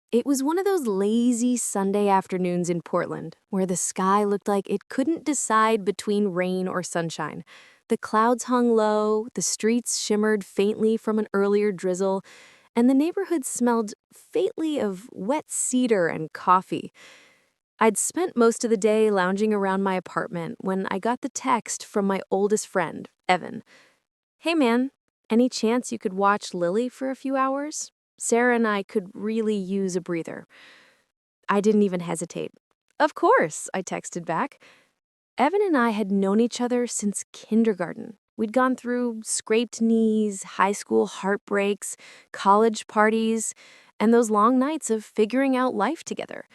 It was one of those lazy Sunday afternoons in Portland where the sky looked like it couldn't decide between rain or sunshine. The clouds hung low, the streets shimmered faintly from an earlier drizzle, and the neighborhood smelled faintly of wet cedar and coffee. I'd spent most of the day lounging around my apartment when I got the text from my oldest friend, Evan. "Hey man, any chance you could watch Lily for a few hours? Sarah and I could really use a breather." I didn't even hesitate. "Of course," I texted back. Evan and I had known each other since kindergarten. We'd gone through scraped knees, high school heartbreaks, college parties, and those long nights of figuring out life together.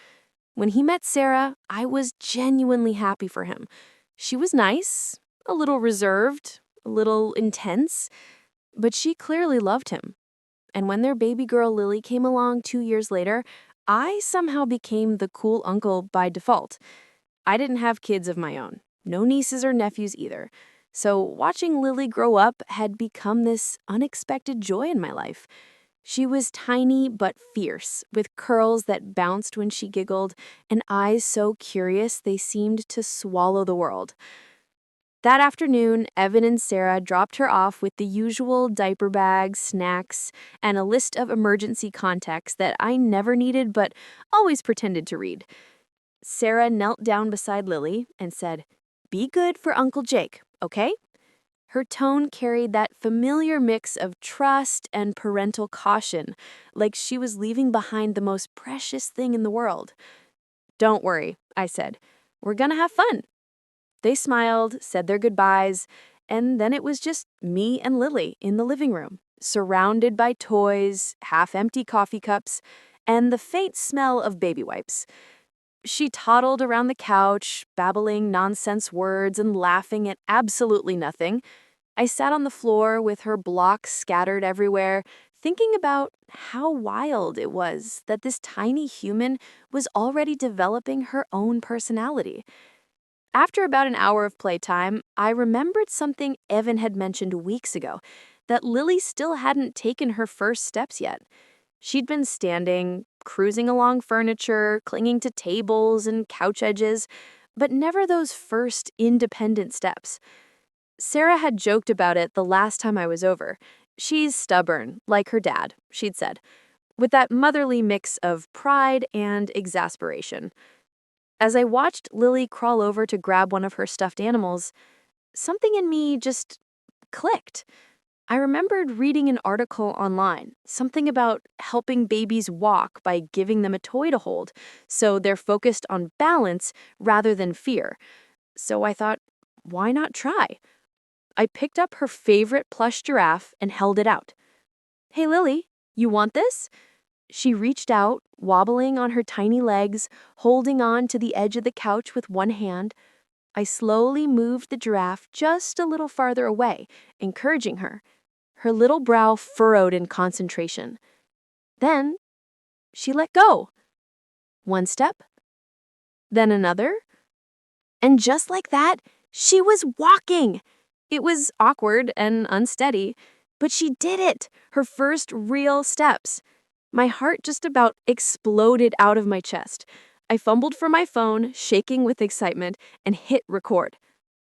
When he met Sarah, I was genuinely happy for him. She was nice, a little reserved, a little intense, but she clearly loved him. And when their baby girl Lily came along 2 years later, I somehow became the cool uncle by default. I didn't have kids of my own, no nieces or nephews either. So watching Lily grow up had become this unexpected joy in my life. She was tiny but fierce, with curls that bounced when she giggled and eyes so curious they seemed to swallow the world. That afternoon, Evan and Sarah dropped her off with the usual diaper bags, snacks, and a list of emergency contacts that I never needed but always pretended to read. Sarah knelt down beside Lily and said, "Be good for Uncle Jake, okay?" Her tone carried that familiar mix of trust and parental caution, like she was leaving behind the most precious thing in the world. "Don't worry," I said. "We're gonna have fun." They smiled, said their goodbyes, and then it was just me and Lily in the living room, surrounded by toys, half-empty coffee cups, and the faint smell of baby wipes. She toddled around the couch, babbling nonsense words and laughing at absolutely nothing. I sat on the floor with her blocks scattered everywhere, thinking about how wild it was that this tiny human was already developing her own personality. After about an hour of playtime, I remembered something Evan had mentioned weeks ago, that Lily still hadn't taken her first steps yet. She'd been standing, cruising along furniture, clinging to tables and couch edges, but never those first independent steps. Sarah had joked about it the last time I was over. "She's stubborn, like her dad," she'd said, with that motherly mix of pride and exasperation. As I watched Lily crawl over to grab one of her stuffed animals, something in me just clicked. I remembered reading an article online, something about helping babies walk by giving them a toy to hold, so they're focused on balance rather than fear. So I thought, why not try? I picked up her favorite plush giraffe and held it out. "Hey Lily, you want this?" She reached out, wobbling on her tiny legs, holding on to the edge of the couch with one hand. I slowly moved the giraffe just a little farther away, encouraging her. Her little brow furrowed in concentration. Then she let go. One step, then another. And just like that, she was walking. It was awkward and unsteady, but she did it, her first real steps. My heart just about exploded out of my chest. I fumbled for my phone, shaking with excitement, and hit record.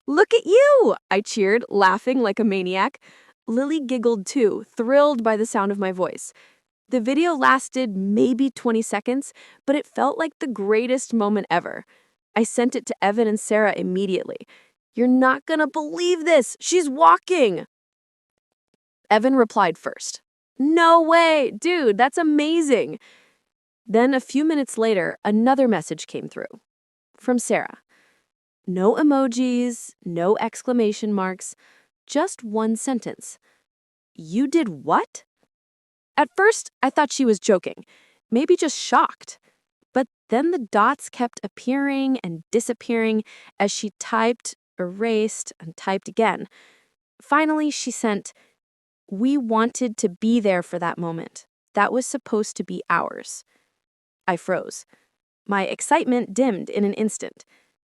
"Look at you!" I cheered, laughing like a maniac. Lily giggled too, thrilled by the sound of my voice. The video lasted maybe 20 seconds, but it felt like the greatest moment ever. I sent it to Evan and Sarah immediately. "You're not gonna believe this! She's walking!" Evan replied first. "No way! Dude, that's amazing!" Then a few minutes later, another message came through. From Sarah. No emojis, no exclamation marks, just one sentence. "You did what?" At first, I thought she was joking, maybe just shocked. But then the dots kept appearing and disappearing as she typed, erased, and typed again. Finally, she sent, "We wanted to be there for that moment. That was supposed to be ours." I froze. My excitement dimmed in an instant.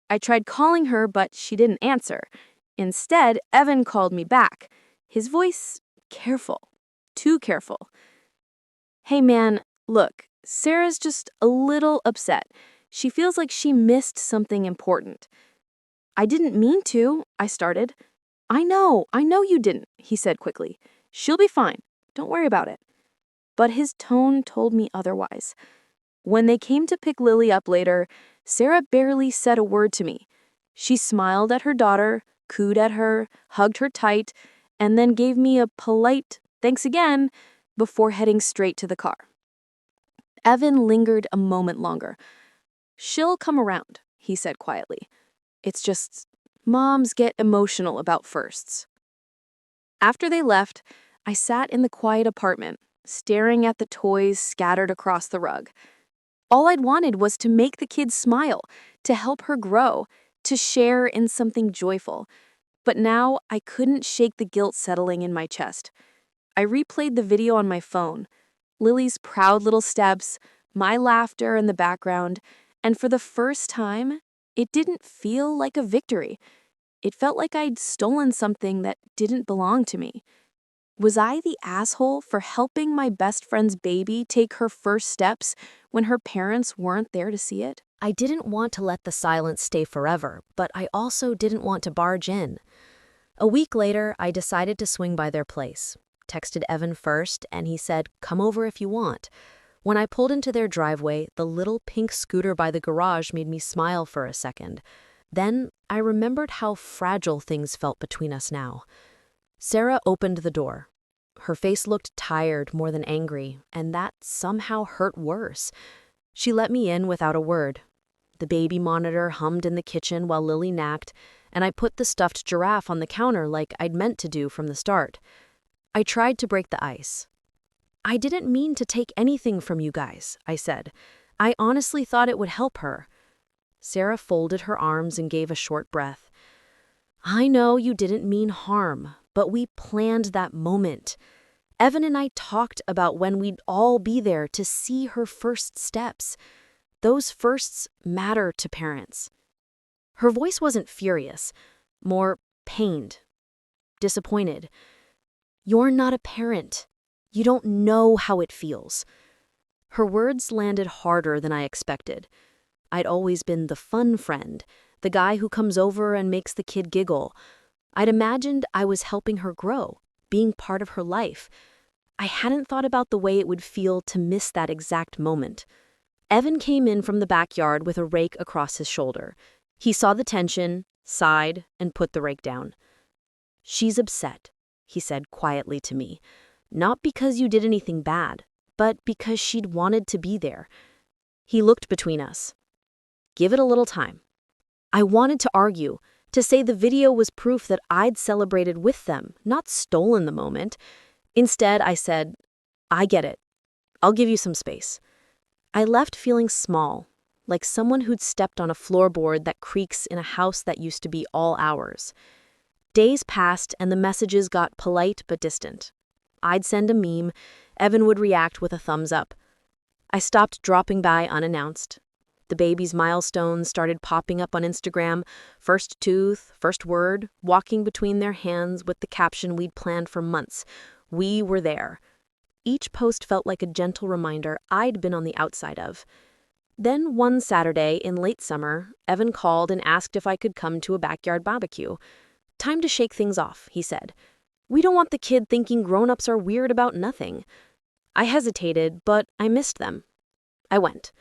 I tried calling her, but she didn't answer. Instead, Evan called me back, his voice careful, too careful. "Hey man, look, Sarah's just a little upset. She feels like she missed something important. I didn't mean to, I started. I know you didn't, he said quickly. She'll be fine. Don't worry about it. But his tone told me otherwise. When they came to pick Lily up later, Sarah barely said a word to me. She smiled at her daughter, cooed at her, hugged her tight, and then gave me a polite thanks again before heading straight to the car. Evan lingered a moment longer. She'll come around, he said quietly. It's just, moms get emotional about firsts. After they left, I sat in the quiet apartment, staring at the toys scattered across the rug. All I'd wanted was to make the kids smile, to help her grow, to share in something joyful. But now I couldn't shake the guilt settling in my chest. I replayed the video on my phone. Lily's proud little steps, my laughter in the background, and for the first time, it didn't feel like a victory. It felt like I'd stolen something that didn't belong to me. Was I the asshole for helping my best friend's baby take her first steps when her parents weren't there to see it? I didn't want to let the silence stay forever, but I also didn't want to barge in. A week later, I decided to swing by their place. Texted Evan first, and he said, "Come over if you want." When I pulled into their driveway, the little pink scooter by the garage made me smile for a second. Then I remembered how fragile things felt between us now. Sarah opened the door. Her face looked tired more than angry, and that somehow hurt worse. She let me in without a word. The baby monitor hummed in the kitchen while Lily napped, and I put the stuffed giraffe on the counter like I'd meant to do from the start. I tried to break the ice. "I didn't mean to take anything from you guys," I said. "I honestly thought it would help her." Sarah folded her arms and gave a short breath. "I know you didn't mean harm, but we planned that moment. Evan and I talked about when we'd all be there to see her first steps. Those firsts matter to parents." Her voice wasn't furious, more pained, disappointed. "You're not a parent. You don't know how it feels." Her words landed harder than I expected. I'd always been the fun friend, the guy who comes over and makes the kid giggle. I'd imagined I was helping her grow, being part of her life. I hadn't thought about the way it would feel to miss that exact moment. Evan came in from the backyard with a rake across his shoulder. He saw the tension, sighed, and put the rake down. "She's upset," he said quietly to me. "Not because you did anything bad, but because she'd wanted to be there." He looked between us. "Give it a little time." I wanted to argue, to say the video was proof that I'd celebrated with them, not stolen the moment. Instead, I said, "I get it. I'll give you some space." I left feeling small, like someone who'd stepped on a floorboard that creaks in a house that used to be all ours. Days passed and the messages got polite but distant. I'd send a meme, Evan would react with a thumbs up. I stopped dropping by unannounced. The baby's milestones started popping up on Instagram, first tooth, first word, walking between their hands with the caption we'd planned for months. We were there. Each post felt like a gentle reminder I'd been on the outside of. Then one Saturday in late summer, Evan called and asked if I could come to a backyard barbecue. "Time to shake things off," he said. "We don't want the kid thinking grown-ups are weird about nothing." I hesitated, but I missed them. I went.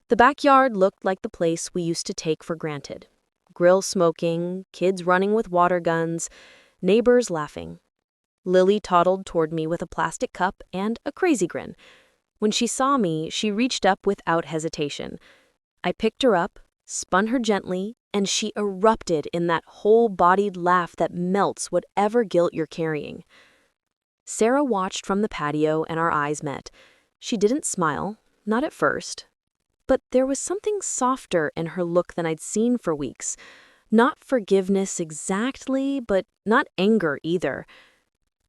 The backyard looked like the place we used to take for granted. Grill smoking, kids running with water guns, neighbors laughing. Lily toddled toward me with a plastic cup and a crazy grin. When she saw me, she reached up without hesitation. I picked her up, spun her gently, and she erupted in that whole-bodied laugh that melts whatever guilt you're carrying. Sarah watched from the patio and our eyes met. She didn't smile, not at first. But there was something softer in her look than I'd seen for weeks. Not forgiveness exactly, but not anger either.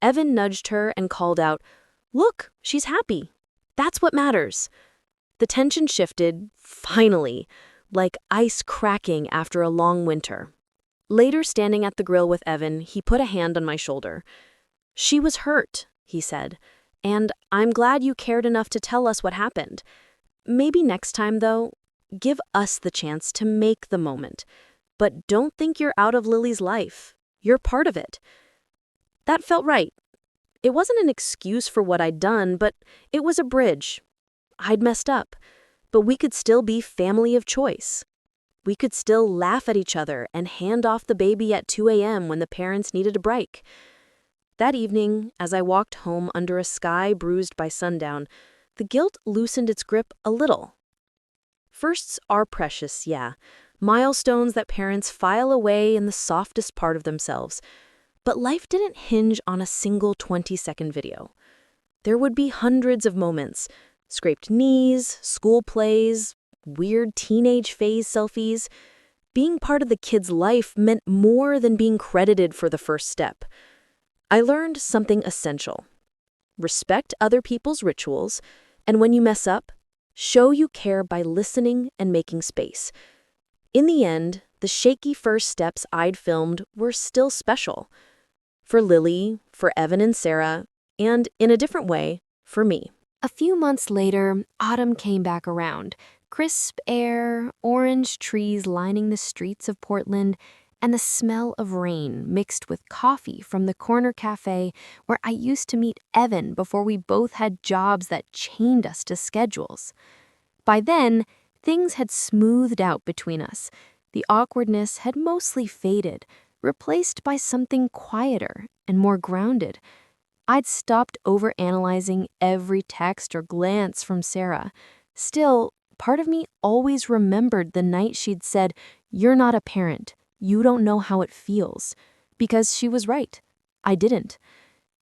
Evan nudged her and called out, "Look, she's happy. That's what matters." The tension shifted, finally, like ice cracking after a long winter. Later, standing at the grill with Evan, he put a hand on my shoulder. "She was hurt," he said, "and I'm glad you cared enough to tell us what happened. Maybe next time, though, give us the chance to make the moment. But don't think you're out of Lily's life. You're part of it. That felt right. It wasn't an excuse for what I'd done, but it was a bridge. I'd messed up, but we could still be family of choice. We could still laugh at each other and hand off the baby at 2 a.m. when the parents needed a break. That evening, as I walked home under a sky bruised by sundown, the guilt loosened its grip a little. Firsts are precious, yeah. Milestones that parents file away in the softest part of themselves. But life didn't hinge on a single 20-second video. There would be hundreds of moments: scraped knees, school plays, weird teenage phase selfies. Being part of the kid's life meant more than being credited for the first step. I learned something essential. Respect other people's rituals, and when you mess up, show you care by listening and making space. In the end, the shaky first steps I'd filmed were still special. For Lily, for Evan and Sarah, and, in a different way, for me. A few months later, autumn came back around. Crisp air, orange trees lining the streets of Portland, and the smell of rain mixed with coffee from the corner cafe where I used to meet Evan before we both had jobs that chained us to schedules. By then, things had smoothed out between us. The awkwardness had mostly faded, replaced by something quieter and more grounded. I'd stopped overanalyzing every text or glance from Sarah. Still, part of me always remembered the night she'd said, "You're not a parent. You don't know how it feels." Because she was right. I didn't.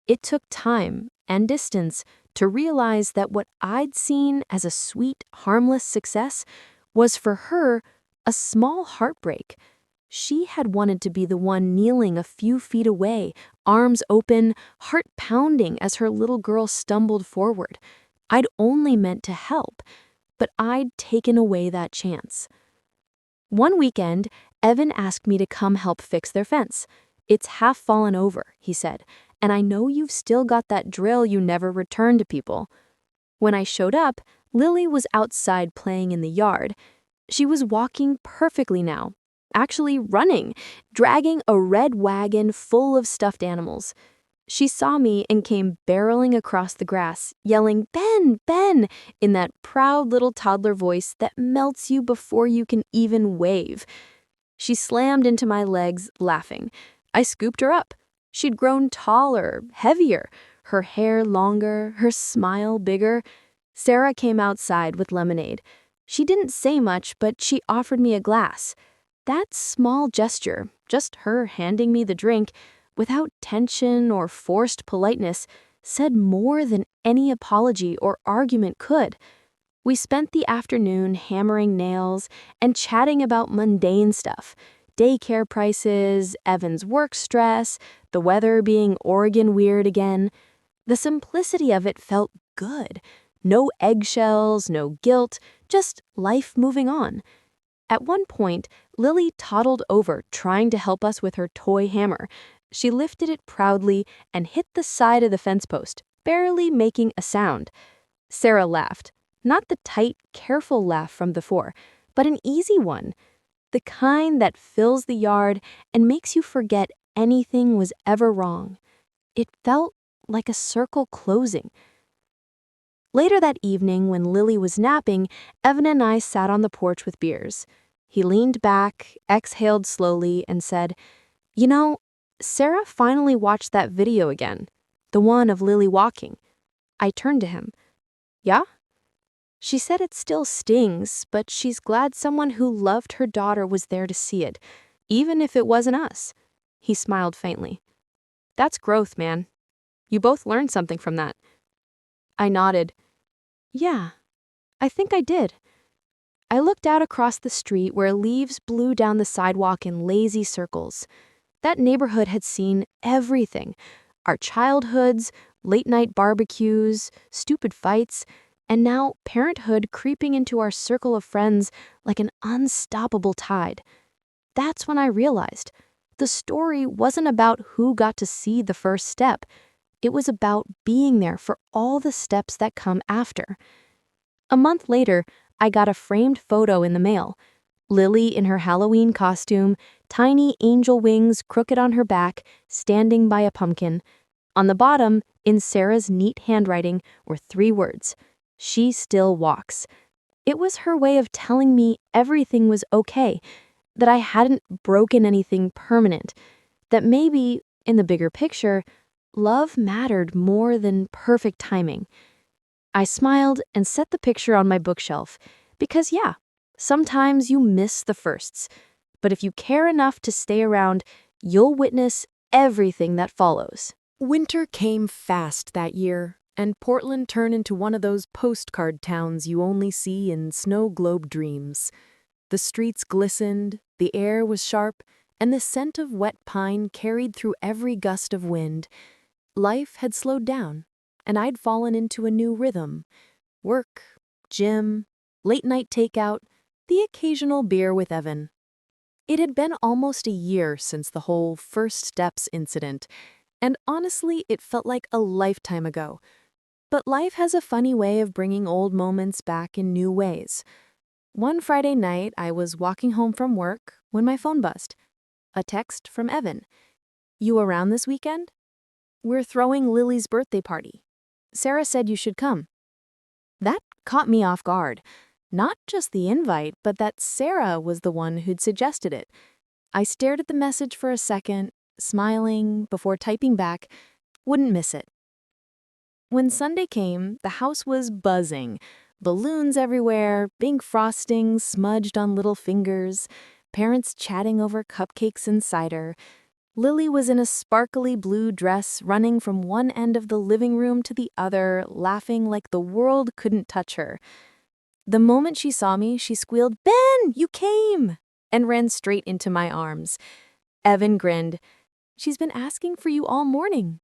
It took time and distance to realize that what I'd seen as a sweet, harmless success was for her a small heartbreak. She had wanted to be the one kneeling a few feet away, arms open, heart pounding as her little girl stumbled forward. I'd only meant to help, but I'd taken away that chance. One weekend, Evan asked me to come help fix their fence. "It's half fallen over," he said, "and I know you've still got that drill you never returned to people." When I showed up, Lily was outside playing in the yard. She was walking perfectly now, actually running, dragging a red wagon full of stuffed animals. She saw me and came barreling across the grass, yelling, "Ben, Ben," in that proud little toddler voice that melts you before you can even wave. She slammed into my legs, laughing. I scooped her up. She'd grown taller, heavier, her hair longer, her smile bigger. Sarah came outside with lemonade. She didn't say much, but she offered me a glass. That small gesture, just her handing me the drink, without tension or forced politeness, said more than any apology or argument could. We spent the afternoon hammering nails and chatting about mundane stuff: daycare prices, Evan's work stress, the weather being Oregon weird again. The simplicity of it felt good. No eggshells, no guilt, just life moving on. At one point, Lily toddled over, trying to help us with her toy hammer. She lifted it proudly and hit the side of the fence post, barely making a sound. Sarah laughed, not the tight, careful laugh from before, but an easy one, the kind that fills the yard and makes you forget anything was ever wrong. It felt like a circle closing. Later that evening, when Lily was napping, Evan and I sat on the porch with beers. He leaned back, exhaled slowly, and said, "You know, Sarah finally watched that video again, the one of Lily walking." I turned to him. "Yeah?" She said it still stings, but she's glad someone who loved her daughter was there to see it, even if it wasn't us. He smiled faintly. "That's growth, man. You both learned something from that." I nodded. "Yeah, I think I did." I looked out across the street where leaves blew down the sidewalk in lazy circles. That neighborhood had seen everything: our childhoods, late-night barbecues, stupid fights, and now parenthood creeping into our circle of friends like an unstoppable tide. That's when I realized the story wasn't about who got to see the first step. It was about being there for all the steps that come after. A month later, I got a framed photo in the mail. Lily in her Halloween costume, tiny angel wings crooked on her back, standing by a pumpkin. On the bottom, in Sarah's neat handwriting, were 3 words: "She still walks." It was her way of telling me everything was okay, that I hadn't broken anything permanent, that maybe, in the bigger picture, love mattered more than perfect timing. I smiled and set the picture on my bookshelf because, yeah, sometimes you miss the firsts, but if you care enough to stay around, you'll witness everything that follows. Winter came fast that year, and Portland turned into one of those postcard towns you only see in snow globe dreams. The streets glistened, the air was sharp, and the scent of wet pine carried through every gust of wind. Life had slowed down, and I'd fallen into a new rhythm. Work, gym, late-night takeout, the occasional beer with Evan. It had been almost a year since the whole first steps incident, and honestly, it felt like a lifetime ago. But life has a funny way of bringing old moments back in new ways. One Friday night, I was walking home from work when my phone buzzed. A text from Evan. "You around this weekend? We're throwing Lily's birthday party. Sarah said you should come." That caught me off guard. Not just the invite, but that Sarah was the one who'd suggested it. I stared at the message for a second, smiling before typing back, "Wouldn't miss it." When Sunday came, the house was buzzing. Balloons everywhere, pink frosting smudged on little fingers, parents chatting over cupcakes and cider. Lily was in a sparkly blue dress running from one end of the living room to the other, laughing like the world couldn't touch her. The moment she saw me, she squealed, "Ben, you came!" and ran straight into my arms. Evan grinned. "She's been asking for you all morning."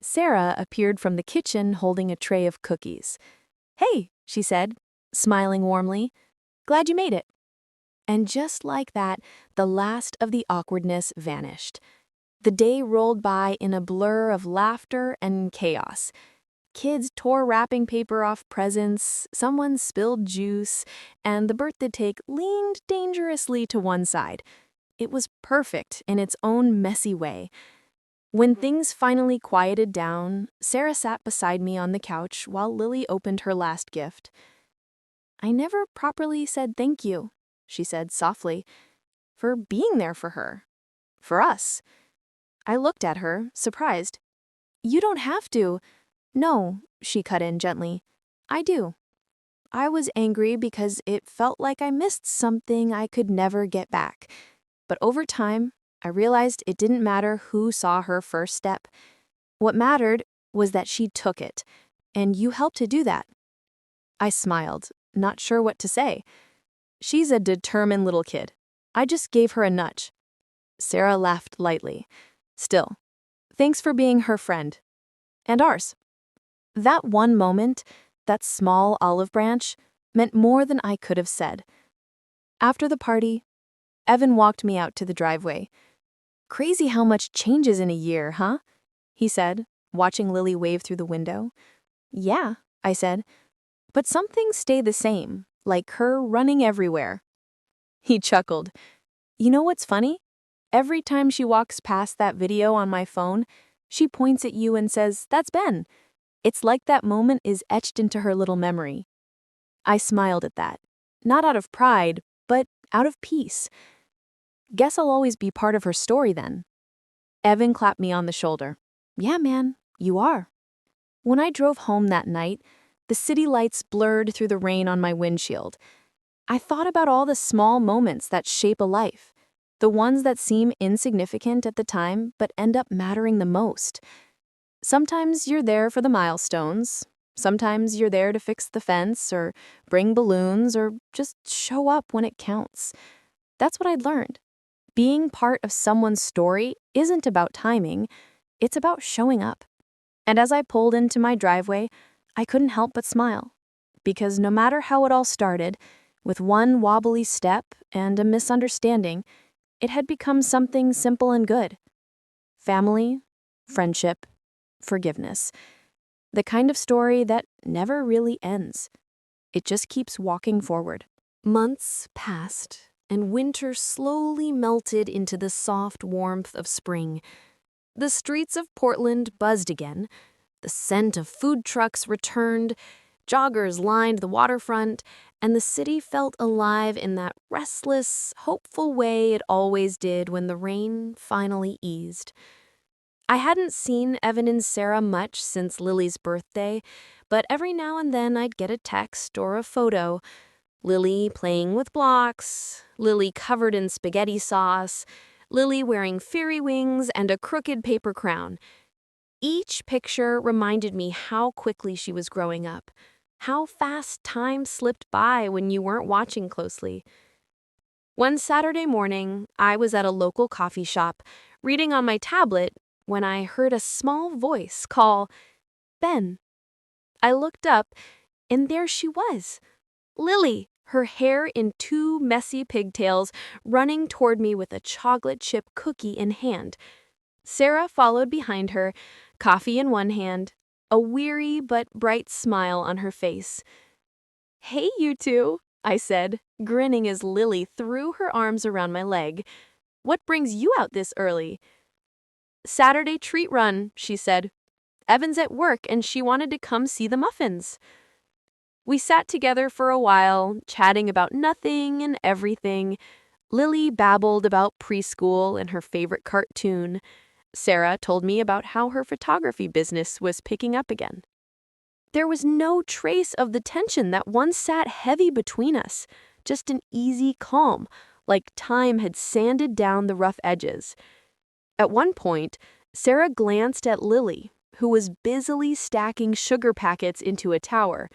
Sarah appeared from the kitchen holding a tray of cookies. "Hey," she said, smiling warmly. "Glad you made it." And just like that, the last of the awkwardness vanished. The day rolled by in a blur of laughter and chaos. Kids tore wrapping paper off presents, someone spilled juice, and the birthday cake leaned dangerously to one side. It was perfect in its own messy way. When things finally quieted down, Sarah sat beside me on the couch while Lily opened her last gift. "I never properly said thank you," she said softly, "for being there for her. For us." I looked at her, surprised. "You don't have to." "No," she cut in gently. "I do. I was angry because it felt like I missed something I could never get back. But over time, I realized it didn't matter who saw her first step. What mattered was that she took it, and you helped to do that." I smiled, not sure what to say. "She's a determined little kid. I just gave her a nudge." Sarah laughed lightly. "Still, thanks for being her friend. And ours." That one moment, that small olive branch, meant more than I could have said. After the party, Evan walked me out to the driveway. "Crazy how much changes in a year, huh?" he said, watching Lily wave through the window. "Yeah," I said, "but some things stay the same, like her running everywhere." He chuckled. "You know what's funny? Every time she walks past that video on my phone, she points at you and says, 'That's Ben.' It's like that moment is etched into her little memory." I smiled at that, not out of pride, but out of peace. Guess I'll always be part of her story then. Evan clapped me on the shoulder. "Yeah, man, you are." When I drove home that night, the city lights blurred through the rain on my windshield. I thought about all the small moments that shape a life, the ones that seem insignificant at the time but end up mattering the most. Sometimes you're there for the milestones. Sometimes you're there to fix the fence or bring balloons or just show up when it counts. That's what I'd learned. Being part of someone's story isn't about timing, it's about showing up. And as I pulled into my driveway, I couldn't help but smile. Because no matter how it all started, with one wobbly step and a misunderstanding, it had become something simple and good. Family, friendship, forgiveness. The kind of story that never really ends. It just keeps walking forward. Months passed, and winter slowly melted into the soft warmth of spring. The streets of Portland buzzed again. The scent of food trucks returned, joggers lined the waterfront, and the city felt alive in that restless, hopeful way it always did when the rain finally eased. I hadn't seen Evan and Sarah much since Lily's birthday, but every now and then I'd get a text or a photo. Lily playing with blocks, Lily covered in spaghetti sauce, Lily wearing fairy wings and a crooked paper crown. Each picture reminded me how quickly she was growing up, how fast time slipped by when you weren't watching closely. One Saturday morning, I was at a local coffee shop, reading on my tablet, when I heard a small voice call, "Ben." I looked up, and there she was, Lily, her hair in two messy pigtails, running toward me with a chocolate chip cookie in hand. Sarah followed behind her, coffee in one hand, a weary but bright smile on her face. "Hey, you two," I said, grinning as Lily threw her arms around my leg. "What brings you out this early?" "Saturday treat run," she said. "Evan's at work and she wanted to come see the muffins." We sat together for a while, chatting about nothing and everything. Lily babbled about preschool and her favorite cartoon. Sarah told me about how her photography business was picking up again. There was no trace of the tension that once sat heavy between us, just an easy calm, like time had sanded down the rough edges. At one point, Sarah glanced at Lily, who was busily stacking sugar packets into a tower.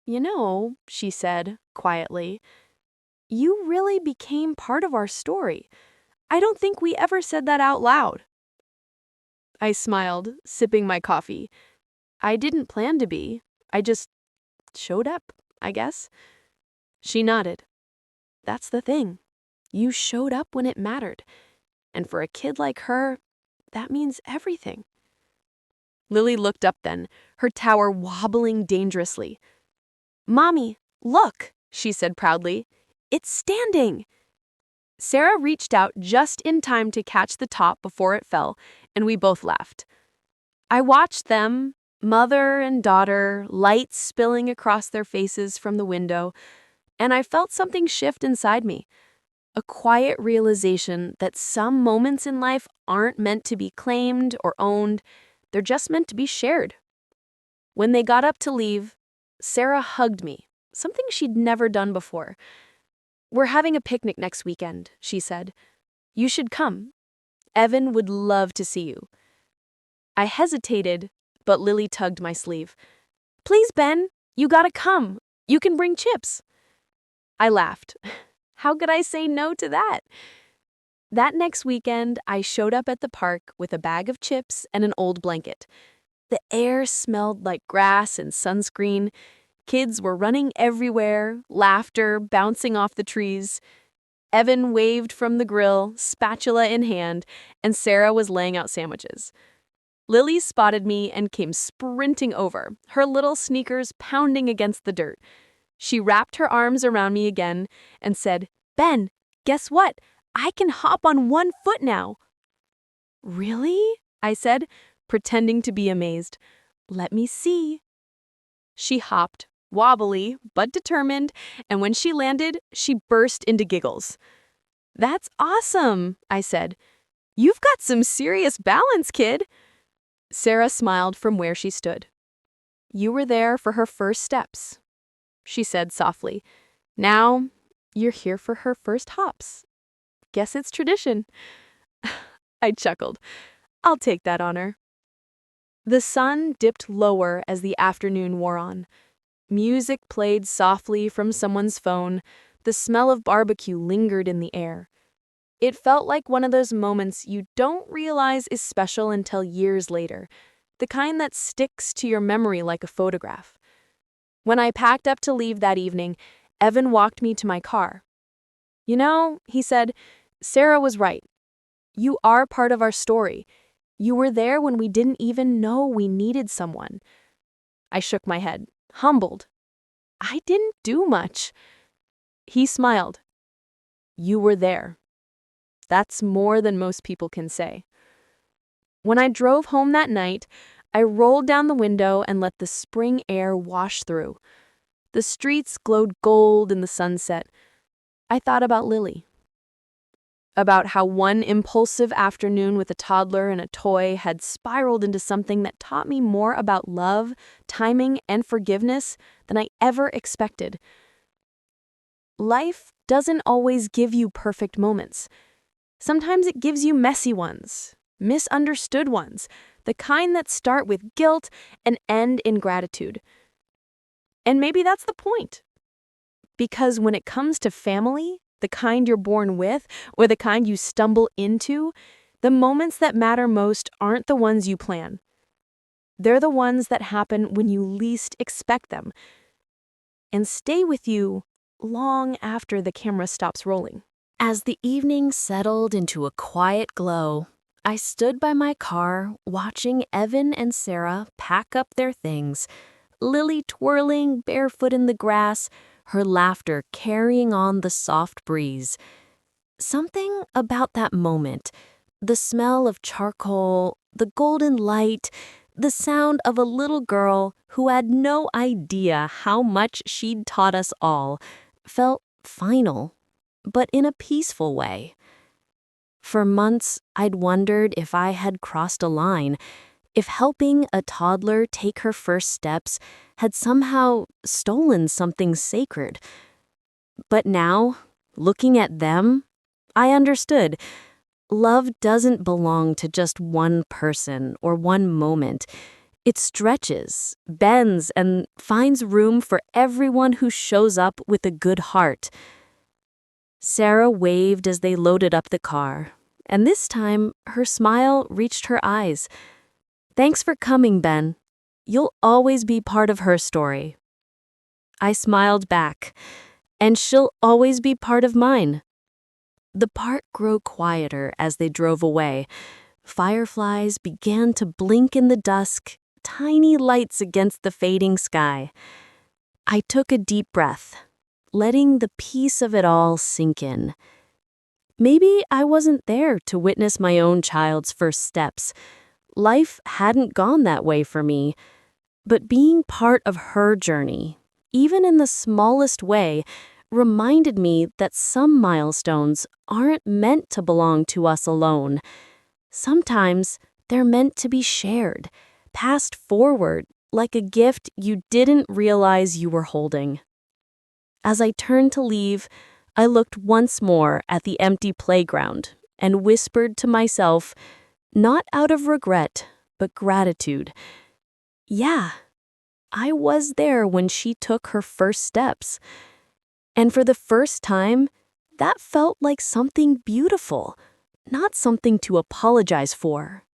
"You know," she said, quietly, "you really became part of our story. I don't think we ever said that out loud." I smiled, sipping my coffee. I didn't plan to be. I just showed up, I guess. She nodded. "That's the thing. You showed up when it mattered. And for a kid like her, that means everything." Lily looked up then, her tower wobbling dangerously. "Mommy, look," she said proudly. "It's standing." Sarah reached out just in time to catch the top before it fell, and we both laughed. I watched them, mother and daughter, lights spilling across their faces from the window, and I felt something shift inside me. A quiet realization that some moments in life aren't meant to be claimed or owned, they're just meant to be shared. When they got up to leave, Sarah hugged me, something she'd never done before. "We're having a picnic next weekend," she said. "You should come. Evan would love to see you." I hesitated, but Lily tugged my sleeve. "Please, Ben, you gotta come. You can bring chips." I laughed. How could I say no to that? That next weekend, I showed up at the park with a bag of chips and an old blanket. The air smelled like grass and sunscreen. Kids were running everywhere, laughter bouncing off the trees. Evan waved from the grill, spatula in hand, and Sarah was laying out sandwiches. Lily spotted me and came sprinting over, her little sneakers pounding against the dirt. She wrapped her arms around me again and said, "Ben, guess what? I can hop on one foot now." "Really?" I said, pretending to be amazed. "Let me see." She hopped, wobbly but determined, and when she landed, she burst into giggles. "That's awesome," I said. "You've got some serious balance, kid." Sarah smiled from where she stood. "You were there for her first steps," she said softly. "Now, you're here for her first hops. Guess it's tradition." I chuckled. I'll take that honor. The sun dipped lower as the afternoon wore on. Music played softly from someone's phone. The smell of barbecue lingered in the air. It felt like one of those moments you don't realize is special until years later, the kind that sticks to your memory like a photograph. When I packed up to leave that evening, Evan walked me to my car. "You know," he said, "Sarah was right. You are part of our story. You were there when we didn't even know we needed someone." I shook my head, humbled. I didn't do much. He smiled. You were there. That's more than most people can say. When I drove home that night, I rolled down the window and let the spring air wash through. The streets glowed gold in the sunset. I thought about Lily. About how one impulsive afternoon with a toddler and a toy had spiraled into something that taught me more about love, timing, and forgiveness than I ever expected. Life doesn't always give you perfect moments. Sometimes it gives you messy ones, misunderstood ones, the kind that start with guilt and end in gratitude. And maybe that's the point. Because when it comes to family, the kind you're born with, or the kind you stumble into, the moments that matter most aren't the ones you plan. They're the ones that happen when you least expect them and stay with you long after the camera stops rolling. As the evening settled into a quiet glow, I stood by my car watching Evan and Sarah pack up their things, Lily twirling barefoot in the grass, her laughter carrying on the soft breeze. Something about that moment, the smell of charcoal, the golden light, the sound of a little girl who had no idea how much she'd taught us all, felt final, but in a peaceful way. For months, I'd wondered if I had crossed a line, if helping a toddler take her first steps had somehow stolen something sacred. But now, looking at them, I understood. Love doesn't belong to just one person or one moment. It stretches, bends, and finds room for everyone who shows up with a good heart. Sarah waved as they loaded up the car, and this time her smile reached her eyes. Thanks for coming, Ben. You'll always be part of her story. I smiled back, and she'll always be part of mine. The park grew quieter as they drove away. Fireflies began to blink in the dusk, tiny lights against the fading sky. I took a deep breath, letting the peace of it all sink in. Maybe I wasn't there to witness my own child's first steps. Life hadn't gone that way for me, but being part of her journey, even in the smallest way, reminded me that some milestones aren't meant to belong to us alone. Sometimes they're meant to be shared, passed forward like a gift you didn't realize you were holding. As I turned to leave, I looked once more at the empty playground and whispered to myself, not out of regret, but gratitude. Yeah, I was there when she took her first steps. And for the first time, that felt like something beautiful, not something to apologize for.